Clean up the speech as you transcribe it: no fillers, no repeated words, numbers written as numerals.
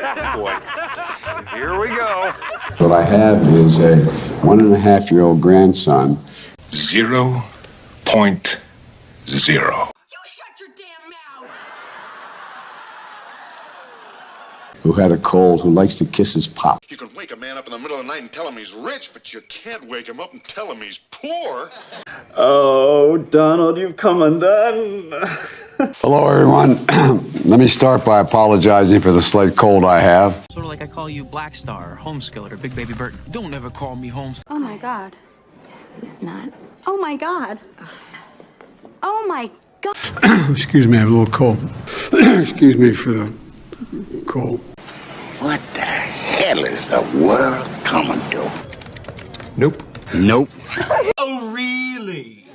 Boy, here we go. What I have is a 1.5-year-old grandson. 0.0. You shut your damn mouth! Who had a cold, who likes to kiss his pop. You can wake a man up in the middle of the night and tell him he's rich, but you can't wake him up and tell him he's poor. Oh, Donald, you've come undone. Hello, everyone. Let me start by apologizing for the slight cold I have. Sort of like I call you Black Star, or Homeskillet, or Big Baby Burton. Don't ever call me Holmes. Oh my God. This is not. Oh my God. Oh my God. Excuse me, I have a little cold. Excuse me for the cold. What the hell is the world coming to? Nope. Nope. Oh, really?